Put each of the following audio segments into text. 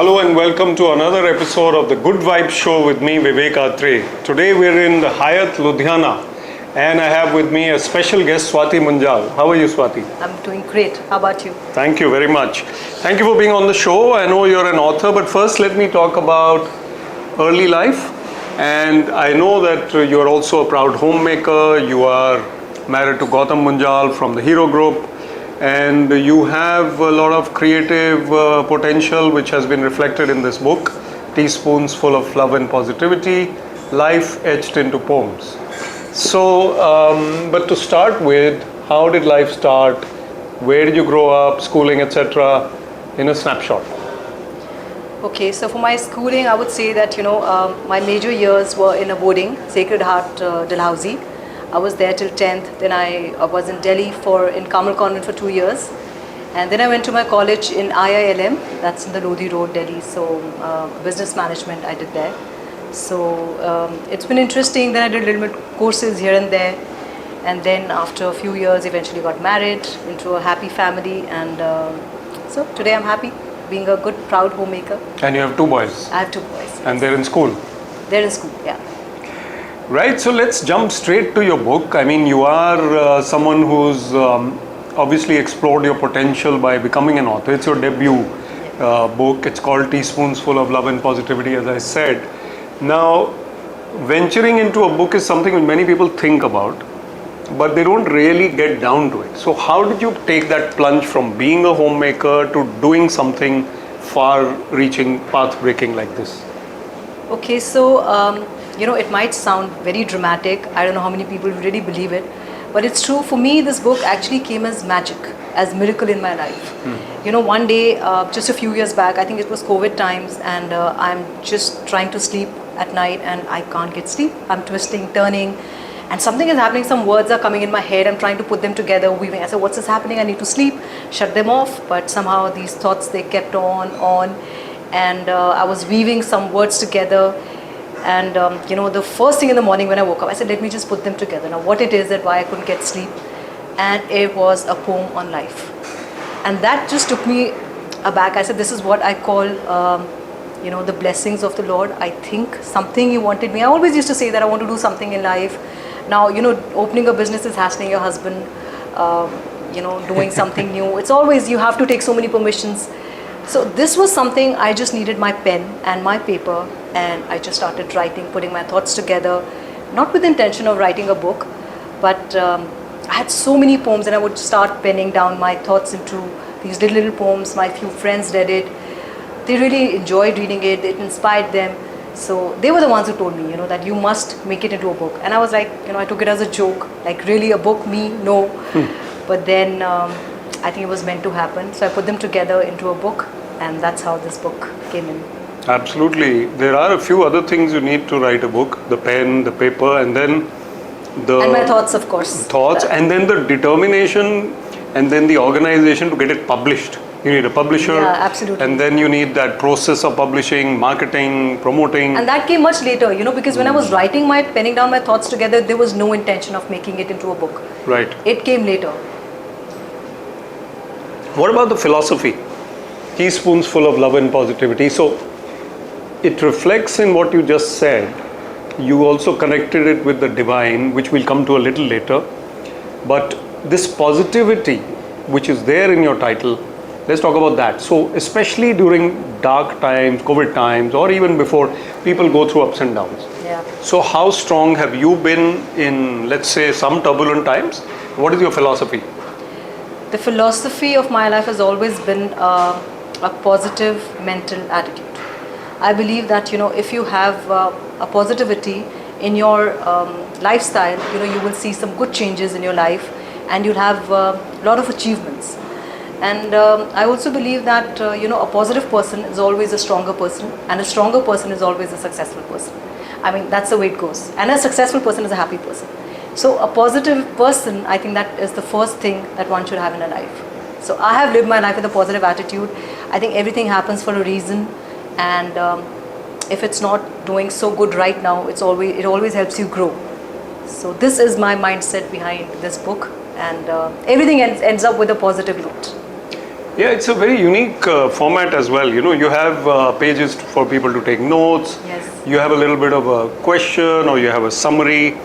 Hello and welcome to another episode of the Good Vibes Show with me, Vivek Atray. Today we're in the Hyatt, Ludhiana, and I have with me a special guest, Swati Munjal. How are you, Swati? I'm doing great. How about you? Thank you very much. Thank you for being on the show. I know you're an author, but first let me talk about early life. And I know that you're also a proud homemaker. You are married to Gautam Munjal from the Hero Group. And you have a lot of creative potential which has been reflected in this book, Teaspoons Full of Love and Positivity, Life Etched into Poems. So, but to start with, how did life start? Where did you grow up, schooling, etc. in a snapshot? Okay, so for my schooling, I would say that, my major years were in a boarding, Sacred Heart Dalhousie. I was there till 10th, then I was in Delhi in Kamal Convent for 2 years. And then I went to my college in IILM, that's in the Lodi Road, Delhi. So business management I did there. So it's been interesting. Then I did little bit courses here and there. And then after a few years, eventually got married into a happy family. And so today I'm happy being a good, proud homemaker. And you have 2 boys? I have 2 boys. And they're in school? They're in school, yeah. Right, so let's jump straight to your book. I mean, you are someone who's obviously explored your potential by becoming an author. It's your debut book. It's called Teaspoons Full of Love and Positivity, as I said. Now, venturing into a book is something that many people think about, but they don't really get down to it. So how did you take that plunge from being a homemaker to doing something far-reaching, path-breaking like this? Okay, so it might sound very dramatic. I don't know how many people really believe it, but it's true. For me, this book actually came as magic, as miracle in my life. One day, just a few years back, I think it was COVID times, and I'm just trying to sleep at night and I can't get sleep. I'm twisting, turning, and something is happening. Some words are coming in my head. I'm trying to put them together, weaving. I said, what's this happening? I need to sleep, shut them off. But somehow these thoughts, they kept on. And I was weaving some words together. And the first thing in the morning when I woke up, I said, let me just put them together. Now, what it is that why I couldn't get sleep, and it was a poem on life, and that just took me aback. I said, this is what I call, the blessings of the Lord. I think something He wanted me. I always used to say that I want to do something in life. Now, opening a business is hassling your husband. Doing something new. It's always you have to take so many permissions. So this was something I just needed my pen and my paper, and I just started writing, putting my thoughts together, not with the intention of writing a book, but I had so many poems, and I would start penning down my thoughts into these little poems. My few friends read it. They really enjoyed reading it. It inspired them. So they were the ones who told me, that you must make it into a book. And I was like, I took it as a joke, like really a book, me, no. But then I think it was meant to happen. So I put them together into a book, and that's how this book came in. Absolutely. There are a few other things you need to write a book: the pen, the paper, and then and my thoughts, of course. And then the determination, and then the organization to get it published. You need a publisher. Yeah, absolutely. And then you need that process of publishing, marketing, promoting. And that came much later, because when I was penning down my thoughts together, there was no intention of making it into a book. Right. It came later. What about the philosophy? Teaspoons Full of Love and Positivity. So it reflects in what you just said. You also connected it with the divine, which we'll come to a little later. But this positivity, which is there in your title, let's talk about that. So especially during dark times, COVID times, or even before, people go through ups and downs. Yeah. So how strong have you been in, let's say, some turbulent times? What is your philosophy? The philosophy of my life has always been a positive mental attitude. I believe that, if you have a positivity in your lifestyle, you will see some good changes in your life, and you'll have a lot of achievements. And I also believe that, a positive person is always a stronger person, and a stronger person is always a successful person. I mean, that's the way it goes. And a successful person is a happy person. So a positive person, I think that is the first thing that one should have in a life. So I have lived my life with a positive attitude. I think everything happens for a reason, and if it's not doing so good right now, it always helps you grow. So this is my mindset behind this book, and everything ends up with a positive note. Yeah, it's a very unique format as well. You know, you have pages for people to take notes. Yes. You have a little bit of a question, or you have a summary.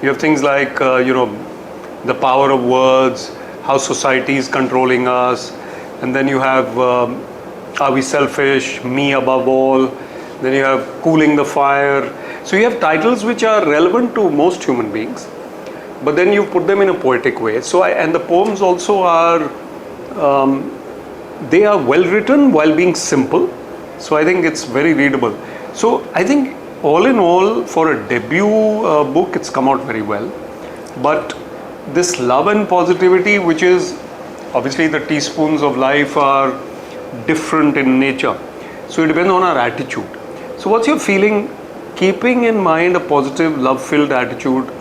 You have things like, the power of words, how society is controlling us. And then you have, are we selfish, me above all. Then you have cooling the fire. So you have titles which are relevant to most human beings, but then you put them in a poetic way. So and the poems also are, they are well written while being simple. So I think it's very readable. So I think all in all, for a debut book, it's come out very well. But this love and positivity, which is obviously the teaspoons of life are different in nature. So it depends on our attitude. So what's your feeling, keeping in mind a positive, love-filled attitude,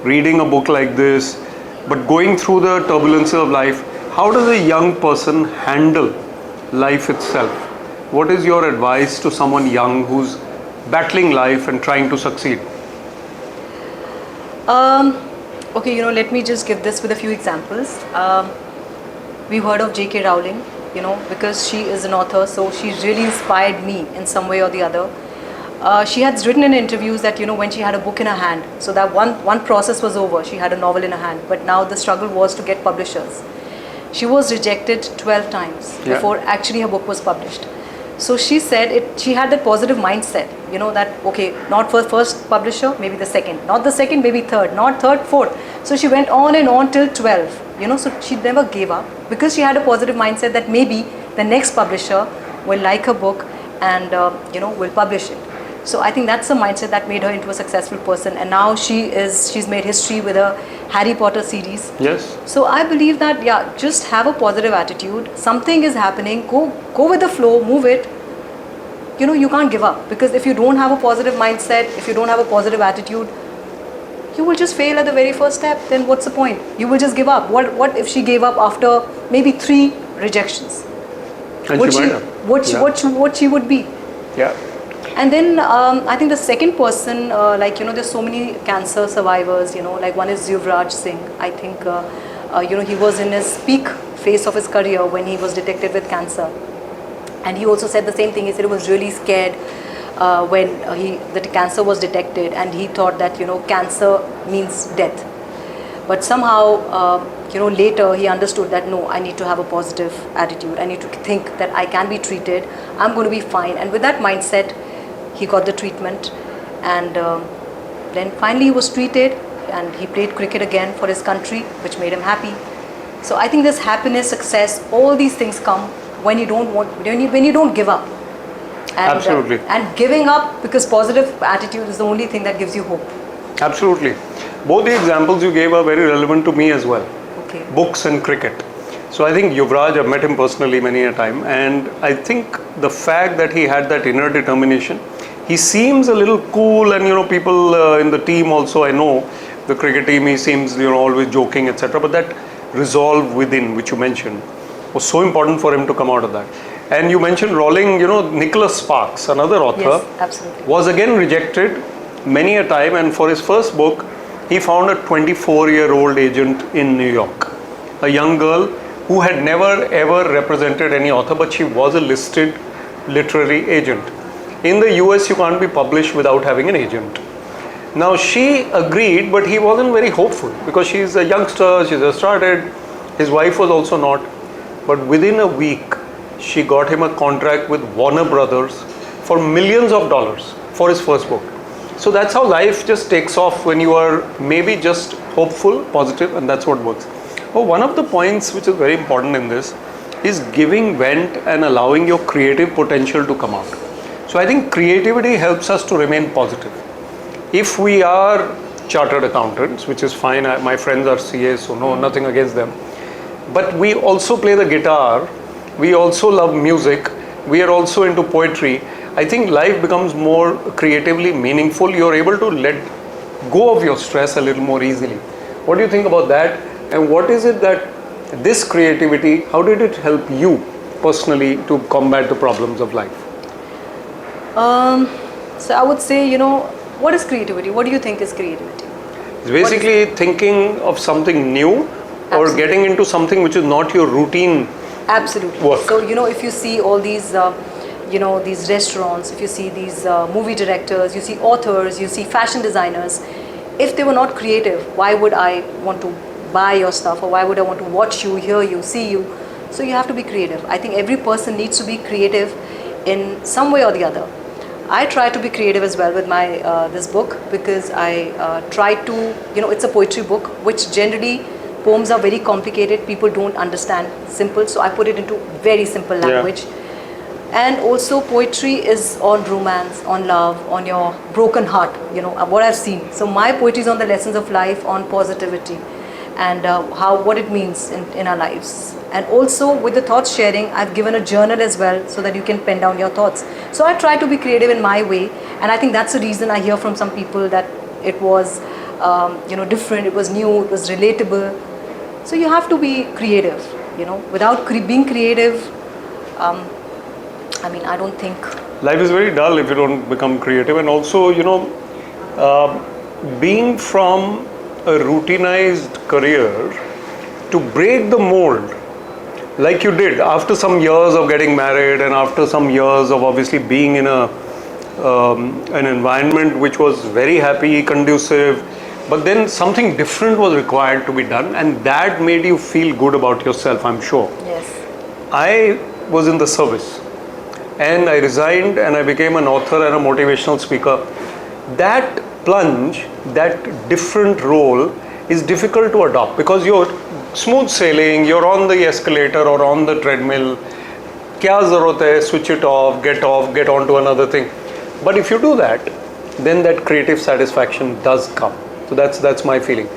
reading a book like this, but going through the turbulences of life, how does a young person handle life itself? What is your advice to someone young who's battling life and trying to succeed? Okay, let me just give this with a few examples. We've heard of J.K. Rowling, because she is an author, so she really inspired me in some way or the other. She had written in interviews that, when she had a book in her hand, so that one process was over, she had a novel in her hand, but now the struggle was to get publishers. She was rejected 12 times before actually her book was published. So she said she had that positive mindset, that, okay, not for first publisher, maybe the second, not the second, maybe third, not third, fourth. So she went on and on till 12, so she never gave up because she had a positive mindset that maybe the next publisher will like her book and, will publish it. So I think that's the mindset that made her into a successful person, and now she's made history with a Harry Potter series. Yes. So I believe that just have a positive attitude. Something is happening, go with the flow, move it. You can't give up, because if you don't have a positive mindset, if you don't have a positive attitude, you will just fail at the very first step. Then what's the point? You will just give up. What if she gave up after maybe 3 rejections? And What she would be? Yeah. And then I think the second person, there's so many cancer survivors, like one is Yuvraj Singh. I think, he was in his peak phase of his career when he was detected with cancer. And he also said the same thing. He said he was really scared when the cancer was detected, and he thought that, cancer means death. But somehow, later he understood that, no, I need to have a positive attitude. I need to think that I can be treated. I'm going to be fine. And with that mindset, he got the treatment, and then finally he was treated, and he played cricket again for his country, which made him happy. So I think this happiness, success, all these things come when you don't give up. And, Absolutely. And giving up, because positive attitude is the only thing that gives you hope. Absolutely. Both the examples you gave are very relevant to me as well. Okay. Books and cricket. So I think Yuvraj, I've met him personally many a time, and I think the fact that he had that inner determination, he seems a little cool, and people in the team also, I know the cricket team, he seems always joking, etc. But that resolve within, which you mentioned, was so important for him to come out of that. And you mentioned Rowling, Nicholas Sparks, another author, yes, absolutely, was again rejected many a time, and for his first book, he found a 24-year-old agent in New York, a young girl who had never ever represented any author, but she was a listed literary agent. In the US, you can't be published without having an agent. Now she agreed, but he wasn't very hopeful because she's a youngster, she's just started. His wife was also not. But within a week, she got him a contract with Warner Brothers for millions of dollars for his first book. So that's how life just takes off when you are maybe just hopeful, positive, and that's what works. Oh, one of the points which is very important in this is giving vent and allowing your creative potential to come out. So I think creativity helps us to remain positive. If we are chartered accountants, which is fine, my friends are CAs, so no, nothing against them. But we also play the guitar, we also love music, we are also into poetry. I think life becomes more creatively meaningful. You're able to let go of your stress a little more easily. What do you think about that? And what is it that this creativity, how did it help you personally to combat the problems of life? So I would say, what is creativity? What do you think is creativity? It's basically thinking of something new or Absolutely. getting into something which is not your routine Absolutely. work. So, if you see all these, these restaurants, if you see these movie directors, you see authors, you see fashion designers, if they were not creative, why would I want to buy your stuff, or why would I want to watch you, hear you, see you? So you have to be creative. I think every person needs to be creative in some way or the other. I try to be creative as well with my this book, because I try to, it's a poetry book, which generally poems are very complicated. People don't understand simple, so I put it into very simple language. And also poetry is on romance, on love, on your broken heart, what I've seen. So my poetry is on the lessons of life, on positivity, and what it means in our lives. And also with the thought sharing, I've given a journal as well, so that you can pen down your thoughts. So I try to be creative in my way, and I think that's the reason I hear from some people that it was different, it was new, it was relatable. So you have to be creative, without being creative, I don't think. Life is very dull if you don't become creative. And also, being from a routinized career, to break the mold, like you did after some years of getting married, and after some years of obviously being in an environment which was very happy, conducive, but then something different was required to be done, and that made you feel good about yourself, I'm sure. Yes. I was in the service, and I resigned, and I became an author and a motivational speaker. That plunge, that different role is difficult to adopt, because you're smooth sailing, you're on the escalator or on the treadmill. Kya zarurat hai, switch it off, get on to another thing. But if you do that, then that creative satisfaction does come. So that's my feeling.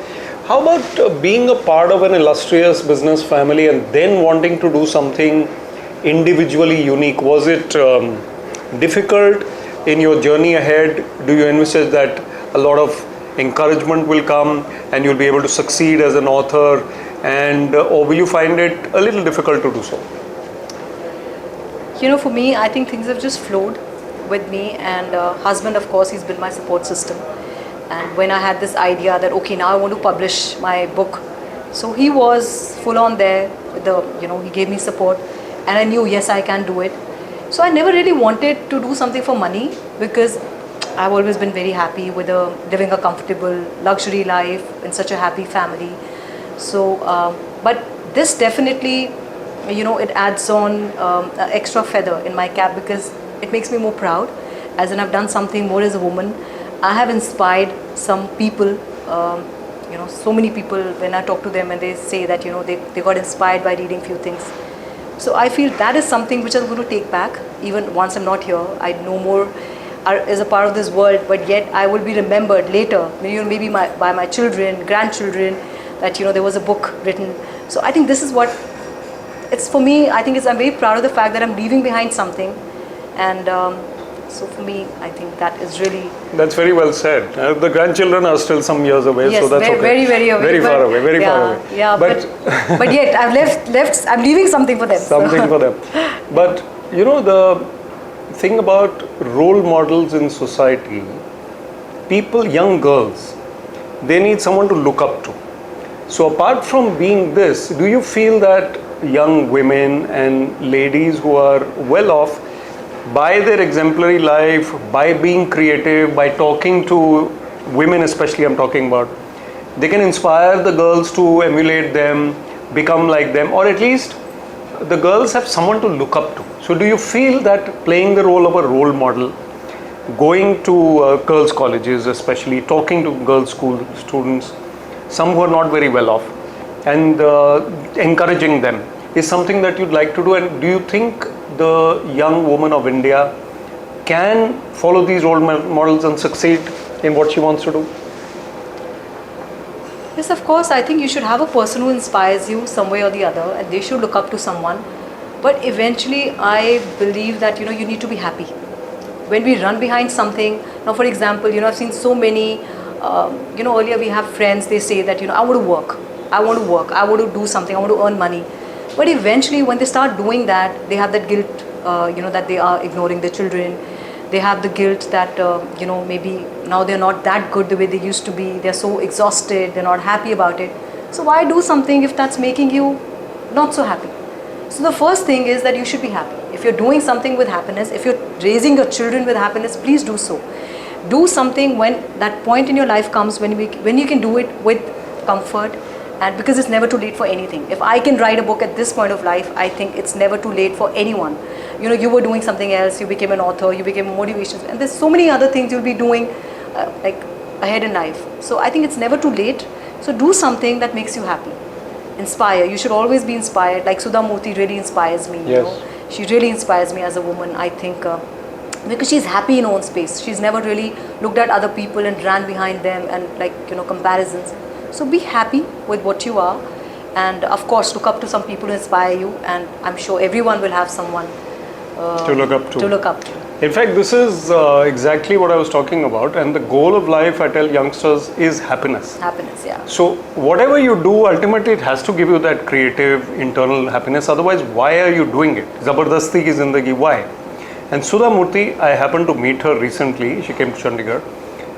How about being a part of an illustrious business family and then wanting to do something individually unique? Was it difficult in your journey ahead? Do you envisage that a lot of encouragement will come and you'll be able to succeed as an author, and or will you find it a little difficult to do so? For me, I think things have just flowed with me, and husband, of course, he's been my support system. And when I had this idea that, okay, now I want to publish my book, so he was full on there with he gave me support, and I knew, yes, I can do it. So I never really wanted to do something for money, because I've always been very happy with living a comfortable luxury life in such a happy family. So, but this definitely, it adds on an extra feather in my cap, because it makes me more proud, as in I've done something more as a woman. I have inspired some people, so many people, when I talk to them and they say that, they got inspired by reading few things. So I feel that is something which I'm going to take back, even once I'm not here. I no more as a part of this world, but yet I will be remembered later, maybe by my children, grandchildren, that there was a book written. So I think this is what it's for me. I'm very proud of the fact that I'm leaving behind something, and so for me, I think that is really. That's very well said. The grandchildren are still some years away, yes, so that's okay. Very, very away. Very far away. Very far away. Yeah, but yet I've left. I'm leaving something for them. Something for them. But the thing about role models in society, people, young girls, they need someone to look up to. So apart from being this, do you feel that young women and ladies who are well off, by their exemplary life, by being creative, by talking to women especially I'm talking about, they can inspire the girls to emulate them, become like them, or at least the girls have someone to look up to? So do you feel that playing the role of a role model, going to girls' colleges especially, talking to girls' school students, some who are not very well off, and encouraging them, is something that you'd like to do? And do you think the young woman of India can follow these role models and succeed in what she wants to do? Yes, of course. I think you should have a person who inspires you some way or the other, and they should look up to someone. But eventually, I believe that you need to be happy. When we run behind something, now for example, I've seen so many. Earlier we have friends. They say that I want to work, I want to do something, I want to earn money. But eventually, when they start doing that, they have that guilt, that they are ignoring their children. They have the guilt that, maybe now they're not that good the way they used to be. They're so exhausted, they're not happy about it. So why do something if that's making you not so happy? So the first thing is that you should be happy. If you're doing something with happiness, if you're raising your children with happiness, please do so. Do something when that point in your life comes when you can do it with comfort, and because it's never too late for anything. If I can write a book at this point of life, I think it's never too late for anyone. You know, you were doing something else, you became an author, you became a motivation, and there's so many other things you'll be doing like ahead in life. So I think it's never too late. So do something that makes you happy. Inspire. You should always be inspired. Like Sudha Murthy really inspires me. Yes. You know, she really inspires me as a woman, I think, because she's happy in her own space. She's never really looked at other people and ran behind them and like, you know, comparisons. So be happy with what you are, and of course look up to some people who inspire you, and I'm sure everyone will have someone to look up to. To look up to. In fact, this is exactly what I was talking about, and the goal of life, I tell youngsters, is happiness. Happiness, yeah. So whatever you do, ultimately it has to give you that creative internal happiness. Otherwise, why are you doing it? Zabardasti ki zindagi, why? And Sudha Murthy, I happened to meet her recently. She came to Chandigarh,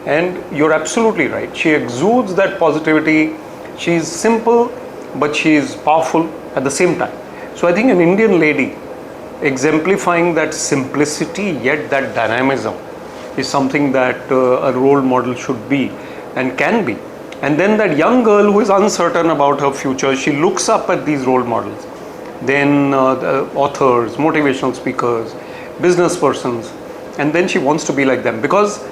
and you're absolutely right. She exudes that positivity. She's simple, but she's powerful at the same time. So I think an Indian lady exemplifying that simplicity yet that dynamism is something that a role model should be and can be. And then that young girl who is uncertain about her future, she looks up at these role models. Then the authors, motivational speakers, business persons, and then she wants to be like them, because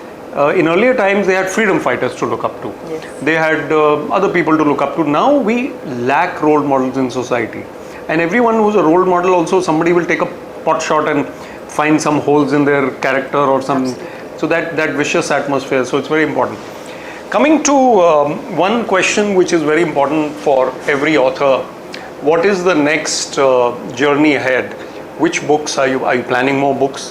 in earlier times they had freedom fighters to look up to. Yes. They had other people to look up to. Now we lack role models in society, and everyone who's a role model, also somebody will take a pot shot and find some holes in their character or some. Absolutely. So that vicious atmosphere. So it's very important. Coming to one question which is very important for every author: what is the next journey ahead? Which books are you planning more books?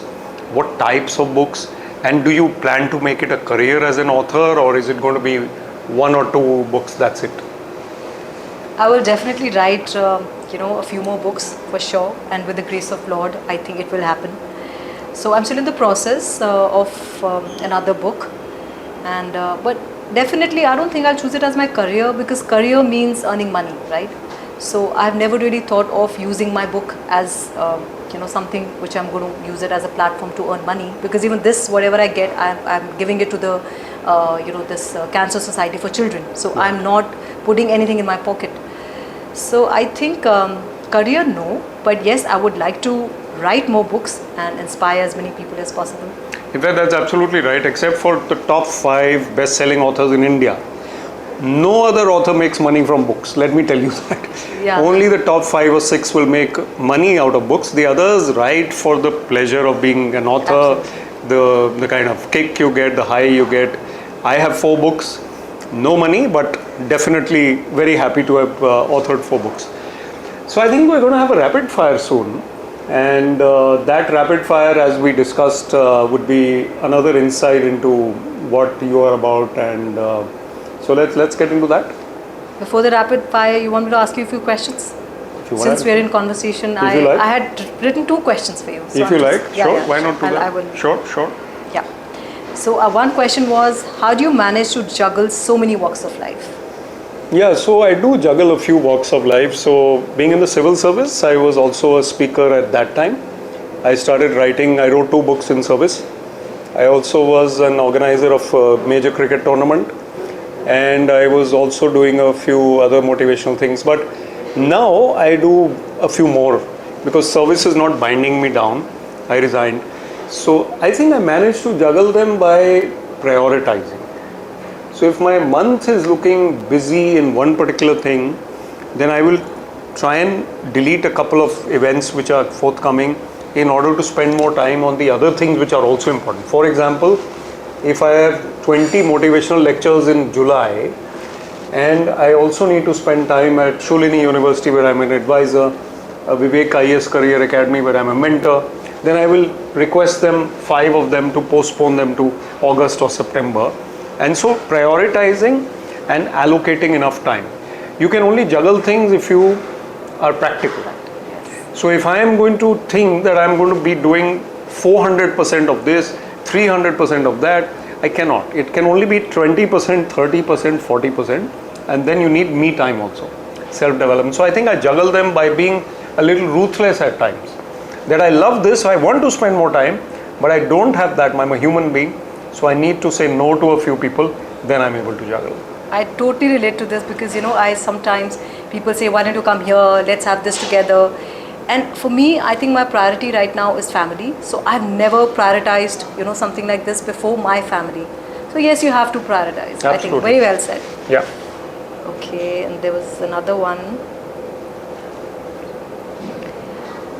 What types of books? And do you plan to make it a career as an author, or is it going to be one or two books, that's it? I will definitely write, a few more books for sure, and with the grace of Lord, I think it will happen. So I'm still in the process of another book, and but definitely I don't think I'll choose it as my career, because career means earning money, right? So I've never really thought of using my book as something which I'm going to use it as a platform to earn money, because even this, whatever I get, I'm giving it to the this Cancer Society for Children. So I'm not putting anything in my pocket. So I think career, no, but yes, I would like to write more books and inspire as many people as possible. In fact, that's absolutely right. Except for the top 5 best-selling authors in India, no other author makes money from books. Let me tell you that. Yeah. Only the top 5 or 6 will make money out of books. The others write for the pleasure of being an author, the kind of kick you get, the high you get. I have 4 books, no money, but definitely very happy to have authored 4 books. So I think we're going to have a rapid fire soon, and that rapid fire, as we discussed, would be another insight into what you are about, and so let's get into that. Before the rapid fire, you want me to ask you a few questions? Since we're in conversation, I had written 2 questions for you. So if you like, sure. Yeah, Why not do that? I will. Sure. Yeah. So one question was, how do you manage to juggle so many walks of life? Yeah, so I do juggle a few walks of life. So being in the civil service, I was also a speaker at that time. I started writing, I wrote 2 books in service. I also was an organizer of a major cricket tournament, and I was also doing a few other motivational things. But now I do a few more, because service is not binding me down. I resigned. So I think I managed to juggle them by prioritizing. So if my month is looking busy in one particular thing, then I will try and delete a couple of events which are forthcoming in order to spend more time on the other things which are also important. For example, if I have 20 motivational lectures in July, and I also need to spend time at Shulini University where I'm an advisor, Vivek IAS Career Academy where I'm a mentor, then I will request them, 5 of them, to postpone them to August or September. And so prioritizing and allocating enough time. You can only juggle things if you are practical. So if I am going to think that I'm going to be doing 400% of this, 300% of that, I cannot. It can only be 20%, 30%, 40%, and then you need me time also, self-development. So I think I juggle them by being a little ruthless at times. That I love this, I want to spend more time, but I don't have that. I'm a human being, so I need to say no to a few people, then I'm able to juggle. I totally relate to this because, I sometimes, people say, why don't you come here, let's have this together. And for me, I think my priority right now is family. So I've never prioritized, something like this before my family. So yes, you have to prioritize. Absolutely. I think very well said. Yeah. Okay, and there was another one.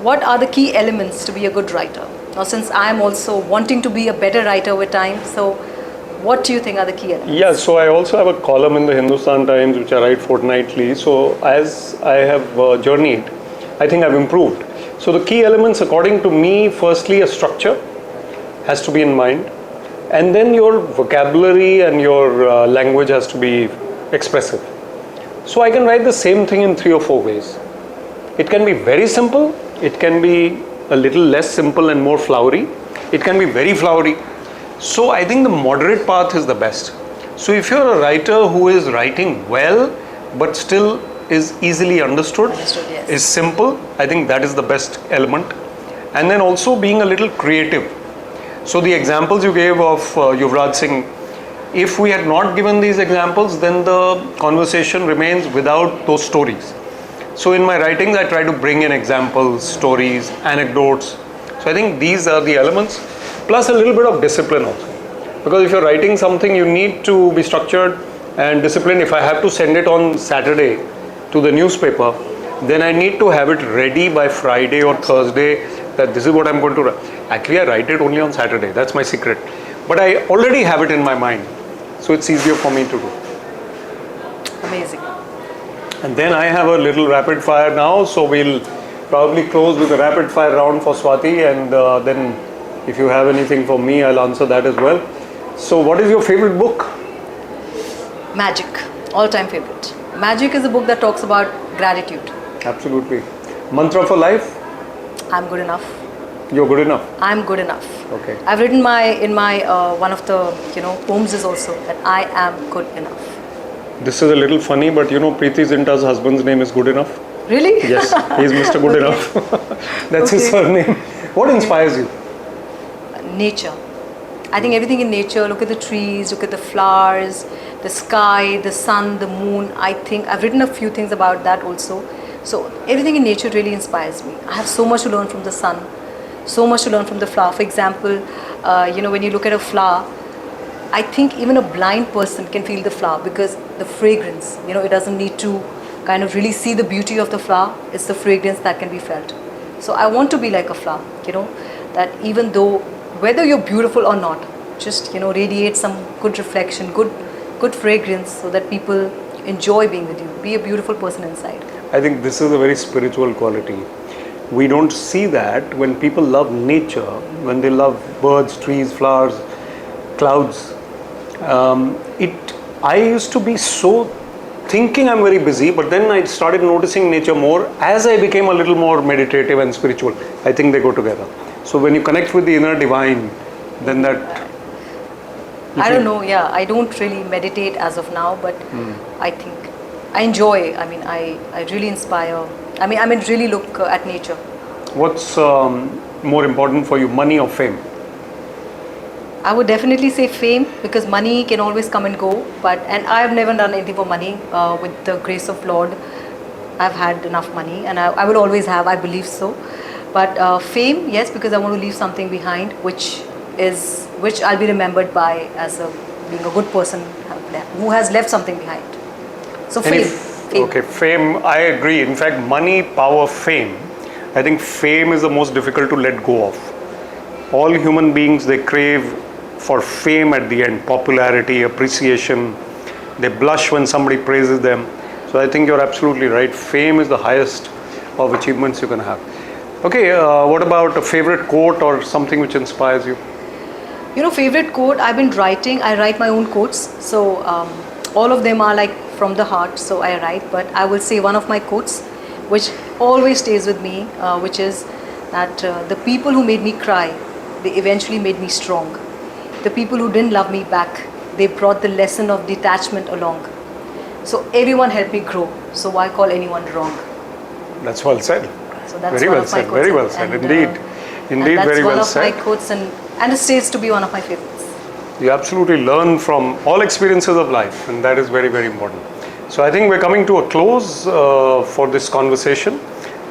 What are the key elements to be a good writer? Now, since I'm also wanting to be a better writer with time, so what do you think are the key elements? Yeah, so I also have a column in the Hindustan Times which I write fortnightly. So as I have journeyed, I think I've improved. So the key elements according to me, firstly a structure has to be in mind, and then your vocabulary and your language has to be expressive. So I can write the same thing in 3 or 4 ways. It can be very simple, it can be a little less simple and more flowery, it can be very flowery. So I think the moderate path is the best. So if you're a writer who is writing well but still is easily understood, Yes. is simple, I think that is the best element. And then also being a little creative. So the examples you gave of Yuvraj Singh, if we had not given these examples, then the conversation remains without those stories. So in my writings, I try to bring in examples, stories, anecdotes. So I think these are the elements, plus a little bit of discipline also. Because if you're writing something, you need to be structured and disciplined. If I have to send it on Saturday to the newspaper, then I need to have it ready by Friday or Thursday, that this is what I'm going to write. Actually, I write it only on Saturday. That's my secret. But I already have it in my mind. So it's easier for me to do. Amazing. And then I have a little rapid fire now, so we'll probably close with a rapid fire round for Swati, and then if you have anything for me, I'll answer that as well. So what is your favorite book? Magic, all-time favorite. Magic is a book that talks about gratitude. Absolutely. Mantra for life? I'm good enough. You're good enough. I'm good enough. Okay. I've written in my one of the poems is also that I am good enough. This is a little funny, but Preeti Zinta's husband's name is Good Enough. Really? Yes, he's Mr. Good Enough. That's his surname. What inspires you? Nature. I think everything in nature, look at the trees, look at the flowers, the sky, the sun, the moon. I think I've written a few things about that also. So everything in nature really inspires me. I have so much to learn from the sun, so much to learn from the flower. For example, when you look at a flower, I think even a blind person can feel the flower because the fragrance, it doesn't need to kind of really see the beauty of the flower. It's the fragrance that can be felt. So I want to be like a flower, that even though, whether you're beautiful or not, just, radiate some good reflection, good fragrance so that people enjoy being with you. Be a beautiful person inside. I think this is a very spiritual quality. We don't see that when people love nature, when they love birds, trees, flowers, clouds. I used to be so thinking I'm very busy, but then I started noticing nature more as I became a little more meditative and spiritual. I think they go together. So when you connect with the inner divine, then that... I don't know, I don't really meditate as of now, but I think I enjoy, I really inspire, really look at nature. What's more important for you, money or fame? I would definitely say fame, because money can always come and go, and I have never done anything for money. With the grace of Lord, I've had enough money, and I will always have, I believe so. But fame, yes, because I want to leave something behind, which I'll be remembered by as being a good person who has left something behind. So fame. Okay, fame, I agree. In fact, money, power, fame. I think fame is the most difficult to let go of. All human beings, they crave for fame at the end, popularity, appreciation. They blush when somebody praises them. So I think you're absolutely right. Fame is the highest of achievements you can have. Okay, what about a favorite quote or something which inspires you? Favorite quote, I've been writing. I write my own quotes. So all of them are like from the heart. So I write, but I will say one of my quotes, which always stays with me, which is that the people who made me cry, they eventually made me strong. The people who didn't love me back, they brought the lesson of detachment along. So everyone helped me grow. So why call anyone wrong? That's well said. So that's Very one well of my said. quotes. Very well said. Indeed. Indeed, that's very one well of my said. quotes, and it stays to be one of my favorites. You absolutely learn from all experiences of life, and that is very, very important. So I think we're coming to a close for this conversation,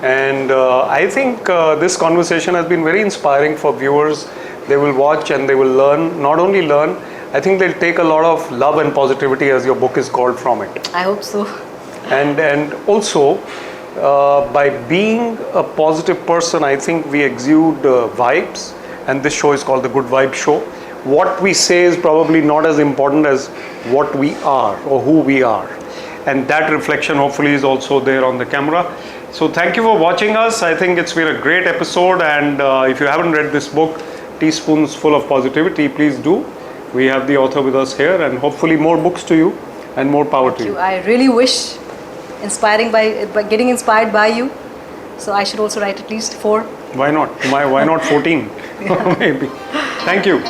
and I think this conversation has been very inspiring for viewers. They will watch and they will learn, not only learn, I think they'll take a lot of love and positivity, as your book is called, from it. I hope so. And also, by being a positive person, I think we exude vibes, and this show is called the Good Vibe Show. What we say is probably not as important as what we are or who we are, and that reflection hopefully is also there on the camera. So thank you for watching us. I think it's been a great episode, and if you haven't read this book, Teaspoons Full of Positivity, please do. We have the author with us here, and hopefully more books to you and more power to you. I really wish by getting inspired by you. So I should also write at least 4. Why not? Why not 14? Maybe. Thank you.